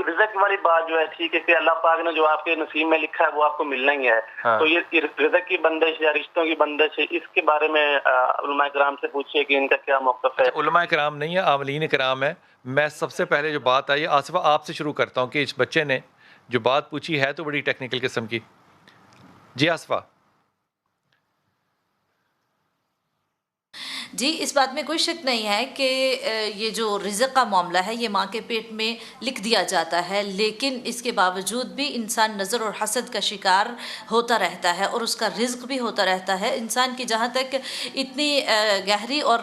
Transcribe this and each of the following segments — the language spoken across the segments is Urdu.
رزق والی بات جو ہے ٹھیک ہے کہ اللہ پاک نے جو آپ کے نصیب میں لکھا ہے وہ آپ کو ملنا ہی ہے. تو یہ رزق کی بندش یا رشتوں کی بندش ہے، اس کے بارے میں علماء کرام سے پوچھیے کہ ان کا کیا موقف ہے. علماء کرام نہیں ہے، عاملین کرام ہے. میں سب سے پہلے جو بات آئی آصفہ آپ سے شروع کرتا ہوں کہ اس بچے نے جو بات پوچھی ہے تو بڑی ٹیکنیکل قسم کی. جی آصفہ. جی اس بات میں کوئی شک نہیں ہے کہ یہ جو رزق کا معاملہ ہے یہ ماں کے پیٹ میں لکھ دیا جاتا ہے، لیکن اس کے باوجود بھی انسان نظر اور حسد کا شکار ہوتا رہتا ہے اور اس کا رزق بھی ہوتا رہتا ہے. انسان کی جہاں تک اتنی گہری اور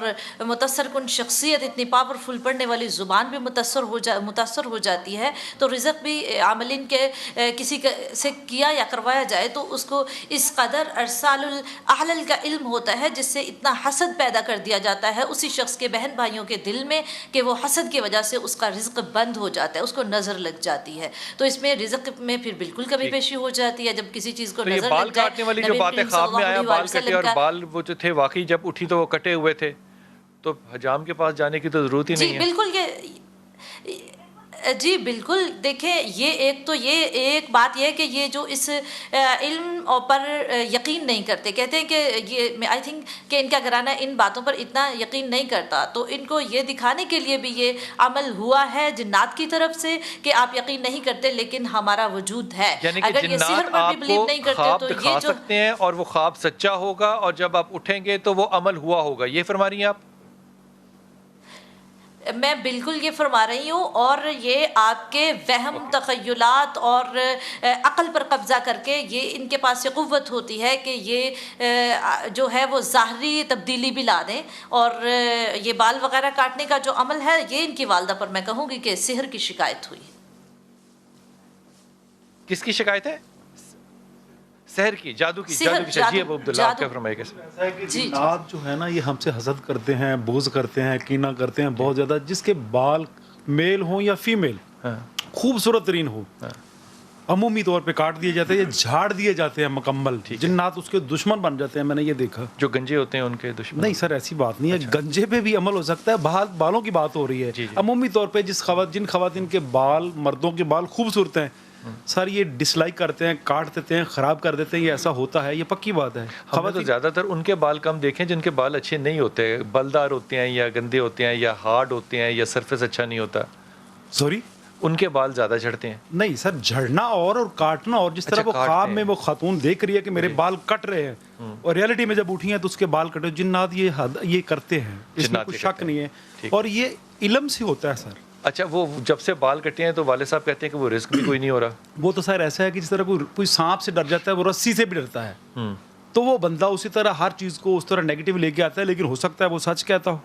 متاثر کن شخصیت، اتنی پاورفل پڑھنے والی زبان بھی متاثر ہو جاتی ہے، تو رزق بھی عاملین کے کسی سے کیا یا کروایا جائے تو اس کو اس قدر ارسال الاحلل کا علم ہوتا ہے جس سے اتنا حسد پیدا کر دیا جاتا ہے اسی شخص کے بہن بھائیوں کے دل میں کہ وہ حسد کی وجہ سے اس کا رزق بند ہو جاتا ہے، اس کو نظر لگ جاتی ہے. تو اس میں رزق میں پھر بالکل کمی پیشی ہو جاتی ہے جب کسی چیز کو نظر لگ جائے. بال کاٹنے والی جو باتیں خواب میں آیا بال کٹے اور بال وہ جو تھے واقعی جب اٹھی تو وہ کٹے ہوئے تھے، تو حجام کے پاس جانے کی تو ضرورت ہی نہیں ہے. جی بالکل جی بالکل. دیکھیں یہ ایک بات یہ ہے کہ یہ جو اس علم پر یقین نہیں کرتے، کہتے ہیں کہ یہ آئی تھنک کہ ان کا گھرانہ ان باتوں پر اتنا یقین نہیں کرتا، تو ان کو یہ دکھانے کے لیے بھی یہ عمل ہوا ہے جنات کی طرف سے کہ آپ یقین نہیں کرتے لیکن ہمارا وجود ہے. یعنی کہ اگر یہ سحر پر بھی بلیو نہیں کرتے خواب تو دکھا سکتے ہیں اور وہ خواب سچا ہوگا اور جب آپ اٹھیں گے تو وہ عمل ہوا ہوگا، یہ فرما رہی ہیں آپ؟ میں بالکل یہ فرما رہی ہوں، اور یہ آپ کے وہم تخیلات اور عقل پر قبضہ کر کے یہ ان کے پاس یہ قوت ہوتی ہے کہ یہ جو ہے وہ ظاہری تبدیلی بھی لا دیں. اور یہ بال وغیرہ کاٹنے کا جو عمل ہے یہ ان کی والدہ پر میں کہوں گی کہ سحر کی شکایت ہوئی. کس کی شکایت ہے؟ سحر کی، جادو کی. جی ابو عبداللہ آپ کیا فرمائے گا؟ ایسا ہے کہ جنات جو ہے نا یہ ہم سے حسد کرتے ہیں، بغض کرتے ہیں، کینہ کرتے ہیں بہت زیادہ. جس کے بال میل ہوں یا فیمیل خوبصورت ترین ہو عمومی طور پہ کاٹ دیے جاتے ہیں یا جھاڑ دیے جاتے ہیں مکمل. جنات اس کے دشمن بن جاتے ہیں. میں نے یہ دیکھا. جو گنجے ہوتے ہیں ان کے دشمن؟ نہیں سر ایسی بات نہیں ہے. گنجے پہ بھی عمل ہو سکتا ہے. بالوں کی بات ہو رہی ہے. عمومی طور پہ جن خواتین کے بال، مردوں کے بال خوبصورت ہیں سر، یہ ڈس لائک کرتے ہیں، کاٹ دیتے ہیں، خراب کر دیتے ہیں. یہ ایسا ہوتا ہے، یہ پکی بات ہے. ہمیں تو زیادہ تر ان کے بال کم دیکھیں جن کے بال اچھے نہیں ہوتے، بلدار ہوتے ہیں یا گندے ہوتے ہیں یا ہارڈ ہوتے ہیں یا سرفیس اچھا نہیں ہوتا. سوری، ان کے بال زیادہ جھڑتے ہیں. نہیں سر، جھڑنا اور کاٹنا اور جس طرح وہ خواب میں وہ خاتون دیکھ رہی ہے کہ میرے بال کٹ رہے ہیں اور ریئلٹی میں جب اٹھی ہیں تو اس کے بال کٹے. جنات یہ کرتے ہیں، اس میں کوئی شک نہیں ہے، اور یہ علم سے ہوتا ہے سر. اچھا، وہ جب سے بال کٹے ہیں تو والد صاحب کہتے ہیں کہ وہ رزق بھی کوئی نہیں ہو رہا. وہ تو سر ایسا ہے کہ جس طرح کوئی سانپ سے ڈر جاتا ہے وہ رسی سے بھی ڈرتا ہے، تو وہ بندہ اسی طرح ہر چیز کو اس طرح نیگیٹو لے کے آتا ہے. لیکن ہو سکتا ہے وہ سچ کہتا ہو.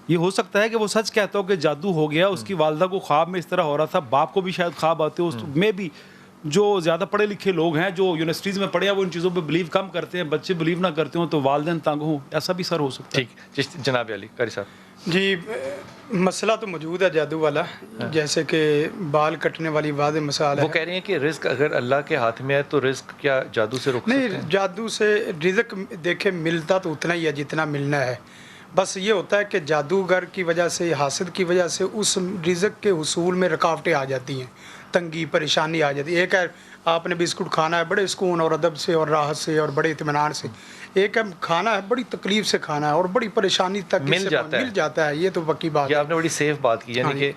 یہ ہو سکتا ہے کہ وہ سچ کہتا ہو کہ جادو ہو گیا. اس کی والدہ کو خواب میں اس طرح ہو رہا تھا، باپ کو بھی شاید خواب آتے ہو. میں بھی جو زیادہ پڑھے لکھے لوگ ہیں جو یونیورسٹیز میں پڑھے ہیں وہ ان چیزوں پہ بلیو کم کرتے ہیں. بچے بلیو نہ کرتے ہوں تو والدین تنگ ہوں. ایسا بھی سر ہو سکتا ہے. ٹھیک. جناب علی قاری صاحب. جی مسئلہ تو موجود ہے جادو والا، جیسے کہ بال کٹنے والی واضح مثال ہے. وہ کہہ رہے ہیں کہ رزق اگر اللہ کے ہاتھ میں ہے تو رزق کیا جادو سے روک سکتے ہیں؟ نہیں، جادو سے رزق دیکھیں ملتا تو اتنا ہی ہے جتنا ملنا ہے. بس یہ ہوتا ہے کہ جادوگر کی وجہ سے، حاسد کی وجہ سے اس رزق کے حصول میں رکاوٹیں آ جاتی ہیں، تنگی پریشانی آ جاتی ہے. ایک ہے آپ نے بسکٹ کھانا ہے بڑے سکون اور ادب سے اور راحت سے اور بڑے اطمینان سے، ایک ہے کھانا ہے بڑی تکلیف سے کھانا ہے اور بڑی پریشانی تک مل جاتا ہے. یہ تو پکی بات ہے. آپ نے بڑی سیف بات کی، یعنی کہ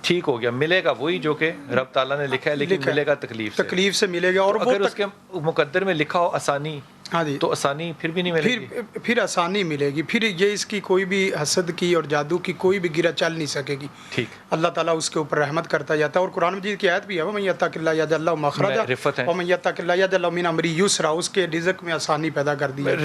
ٹھیک ہو گیا، ملے گا وہی جو کہ رب تعالیٰ نے لکھا ہے، لیکن ملے گا تکلیف سے ملے گا. اور اگر اس کے مقدر میں لکھا ہو آسانی، ہاں جی، تو آسانی پھر بھی نہیں ملے گی. پھر آسانی ملے گی. پھر یہ اس کی کوئی بھی حسد کی اور جادو کی کوئی بھی گرہ چل نہیں سکے گی. ٹھیک. اللہ تعالیٰ اس کے اوپر رحمت کرتا جاتا ہے. اور قرآن مجید کی آیت بھی ہے وَمَن يَتَّقِ اللَّهَ يَجْعَل لَهُ مَخْرَجًا وَمَن يَتَّقِ اللَّهَ يَجْعَل لَهُ مِنْ أَمْرِهِ يُسْرًا. اس کے رزق میں آسانی پیدا کر دی ہے.